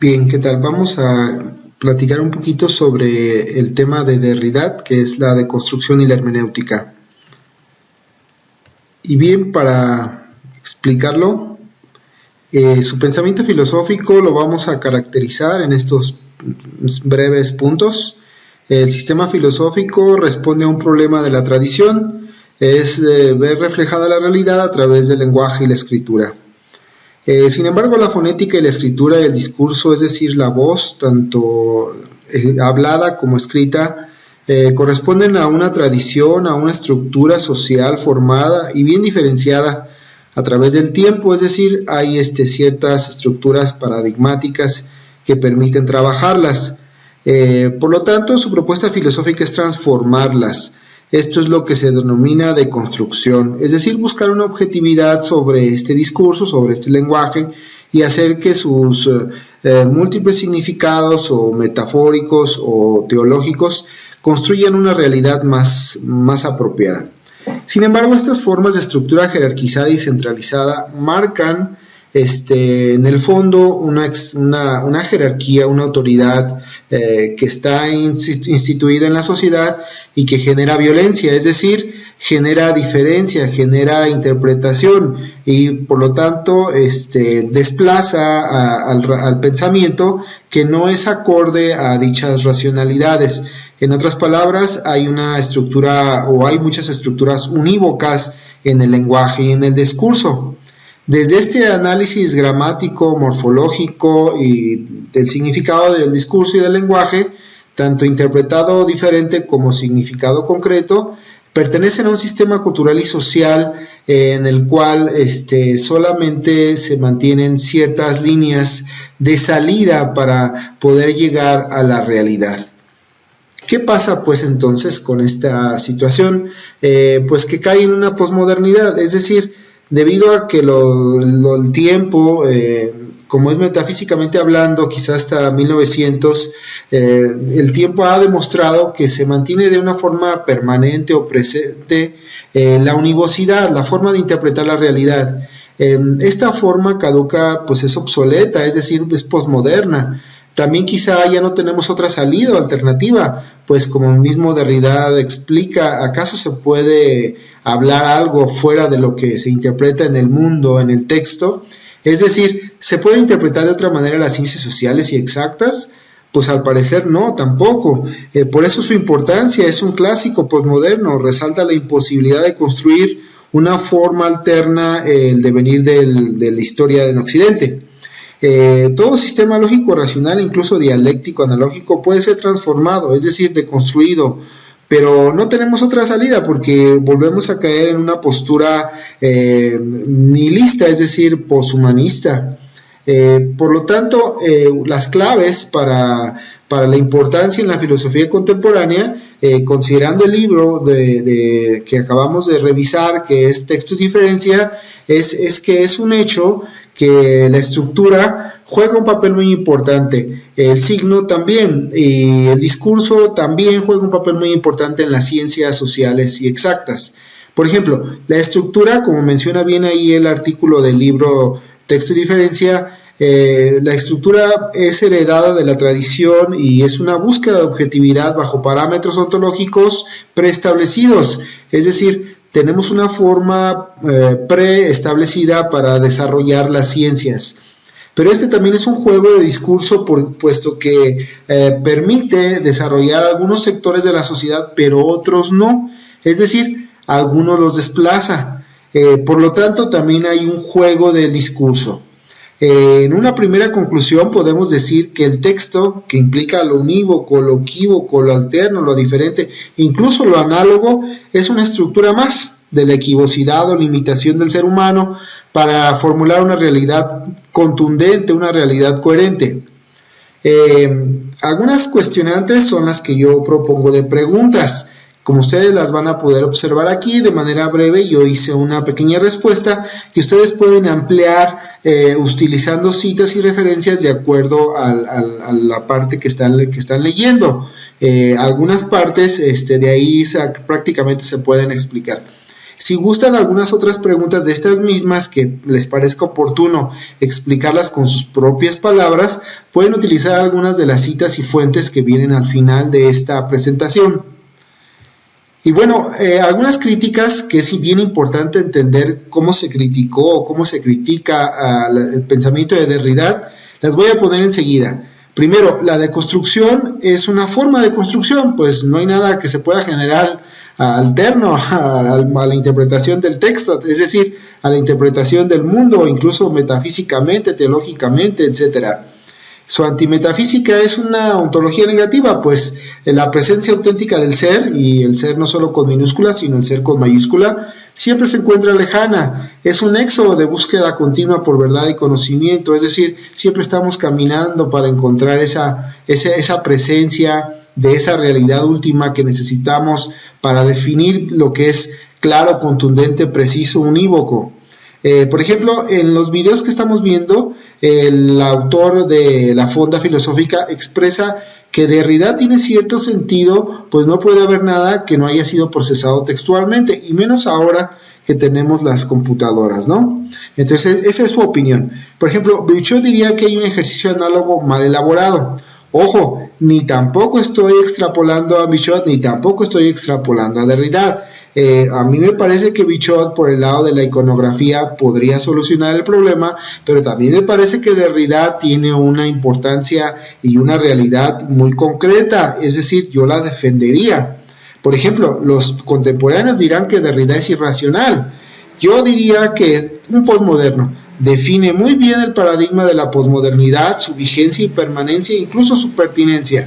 Bien, ¿qué tal? Vamos a platicar un poquito sobre el tema de Derrida, que es la deconstrucción y la hermenéutica. Y bien, para explicarlo, su pensamiento filosófico lo vamos a caracterizar en estos breves puntos. El sistema filosófico responde a un problema de la tradición, es ver reflejada la realidad a través del lenguaje y la escritura. Sin embargo, la fonética y la escritura y el discurso, es decir, la voz, tanto hablada como escrita, corresponden a una tradición, a una estructura social formada y bien diferenciada a través del tiempo, es decir, hay ciertas estructuras paradigmáticas que permiten trabajarlas. Por lo tanto, su propuesta filosófica es transformarlas. Esto es lo que se denomina deconstrucción, es decir, buscar una objetividad sobre este discurso, sobre este lenguaje y hacer que sus múltiples significados o metafóricos o teológicos construyan una realidad más apropiada. Sin embargo, estas formas de estructura jerarquizada y centralizada marcan en el fondo una jerarquía, una autoridad que está instituida en la sociedad y que genera violencia, es decir, genera diferencia, genera interpretación y por lo tanto desplaza al pensamiento que no es acorde a dichas racionalidades. En otras palabras, hay una estructura o hay muchas estructuras unívocas en el lenguaje y en el discurso. Desde este análisis gramático, morfológico y del significado del discurso y del lenguaje, tanto interpretado diferente como significado concreto, pertenecen a un sistema cultural y social en el cual solamente se mantienen ciertas líneas de salida para poder llegar a la realidad. ¿Qué pasa pues entonces con esta situación? Pues que cae en una posmodernidad, es decir, debido a que el tiempo, como es metafísicamente hablando, quizás hasta 1900, el tiempo ha demostrado que se mantiene de una forma permanente o presente la univocidad, la forma de interpretar la realidad. Esta forma caduca, pues es obsoleta, es decir, es posmoderna. También quizá ya no tenemos otra salida o alternativa, pues como el mismo Derrida explica, ¿acaso se puede hablar algo fuera de lo que se interpreta en el mundo, en el texto? Es decir, ¿se puede interpretar de otra manera las ciencias sociales y exactas? Pues al parecer no, tampoco. Por eso su importancia, es un clásico posmoderno, resalta la imposibilidad de construir una forma alterna el devenir de la historia en Occidente. Todo sistema lógico racional, incluso dialéctico analógico, puede ser transformado, es decir, deconstruido, pero no tenemos otra salida porque volvemos a caer en una postura nihilista, es decir, poshumanista. Por lo tanto, las claves para la importancia en la filosofía contemporánea, considerando el libro que acabamos de revisar, que es Textos y Diferencia, es que es un hecho que la estructura juega un papel muy importante, el signo también, y el discurso también juega un papel muy importante en las ciencias sociales y exactas. Por ejemplo, la estructura, como menciona bien ahí el artículo del libro Texto y Diferencia, la estructura es heredada de la tradición y es una búsqueda de objetividad bajo parámetros ontológicos preestablecidos, es decir, tenemos una forma preestablecida para desarrollar las ciencias. Pero también es un juego de discurso, puesto que permite desarrollar algunos sectores de la sociedad, pero otros no. Es decir, algunos los desplaza. Por lo tanto, también hay un juego del discurso. En una primera conclusión podemos decir que el texto, que implica lo unívoco, lo equívoco, lo alterno, lo diferente, incluso lo análogo, es una estructura más de la equivocidad o limitación del ser humano para formular una realidad contundente, una realidad coherente. Algunas cuestionantes son las que yo propongo de preguntas. Como ustedes las van a poder observar aquí de manera breve, yo hice una pequeña respuesta que ustedes pueden ampliar utilizando citas y referencias de acuerdo a la parte que están leyendo. Algunas partes de ahí prácticamente se pueden explicar. Si gustan algunas otras preguntas de estas mismas que les parezca oportuno explicarlas con sus propias palabras, pueden utilizar algunas de las citas y fuentes que vienen al final de esta presentación. Y bueno, algunas críticas que es bien importante entender cómo se criticó o cómo se critica el pensamiento de Derrida, las voy a poner enseguida. Primero, la deconstrucción es una forma de construcción, pues no hay nada que se pueda generar alterno a la interpretación del texto, es decir, a la interpretación del mundo, incluso metafísicamente, teológicamente, etcétera. Su antimetafísica es una ontología negativa, pues la presencia auténtica del ser, y el ser no solo con minúscula, sino el ser con mayúscula, siempre se encuentra lejana. Es un éxodo de búsqueda continua por verdad y conocimiento, es decir, siempre estamos caminando para encontrar esa presencia de esa realidad última que necesitamos para definir lo que es claro, contundente, preciso, unívoco. Por ejemplo, en los videos que estamos viendo, el autor de la Fonda Filosófica expresa que Derrida tiene cierto sentido, pues no puede haber nada que no haya sido procesado textualmente, y menos ahora que tenemos las computadoras, ¿no? Entonces, esa es su opinión. Por ejemplo, Bouchot diría que hay un ejercicio análogo mal elaborado. Ojo, ni tampoco estoy extrapolando a Bouchot, ni tampoco estoy extrapolando a Derrida. A mí me parece que Bouchot, por el lado de la iconografía, podría solucionar el problema, pero también me parece que Derrida tiene una importancia y una realidad muy concreta, es decir, yo la defendería. Por ejemplo, los contemporáneos dirán que Derrida es irracional. Yo diría que es un posmoderno. Define muy bien el paradigma de la posmodernidad, su vigencia y permanencia, incluso su pertinencia.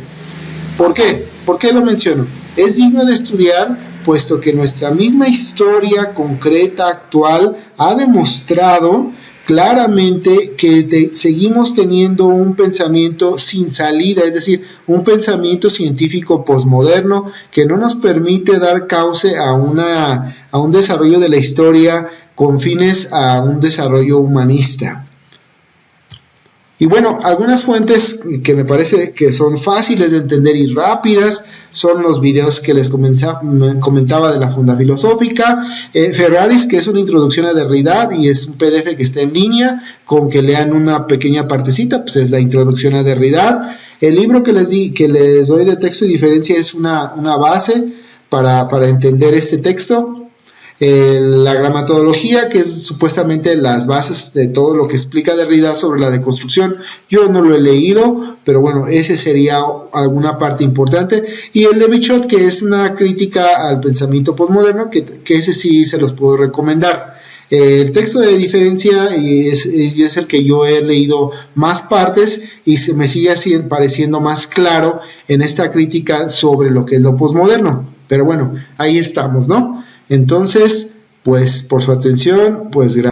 ¿Por qué? ¿Por qué lo menciono? Es digno de estudiar, puesto que nuestra misma historia concreta actual ha demostrado claramente que seguimos teniendo un pensamiento sin salida, es decir, un pensamiento científico posmoderno que no nos permite dar cauce a un desarrollo de la historia con fines a un desarrollo humanista. Y bueno, algunas fuentes que me parece que son fáciles de entender y rápidas son los videos que les comentaba de la Fonda Filosófica, Ferraris, que es una introducción a Derrida y es un PDF que está en línea, con que lean una pequeña partecita, pues es la introducción a Derrida. El libro que les doy de texto y diferencia es una base para entender este texto. La gramatología, que es supuestamente las bases de todo lo que explica Derrida sobre la deconstrucción, yo no lo he leído, pero bueno, ese sería alguna parte importante. Y el de Bouchot, que es una crítica al pensamiento postmoderno, que ese sí se los puedo recomendar. El texto de diferencia es el que yo he leído más partes y se me sigue pareciendo más claro en esta crítica sobre lo que es lo postmoderno. Pero bueno, ahí estamos, ¿no? Entonces, pues por su atención, pues gracias.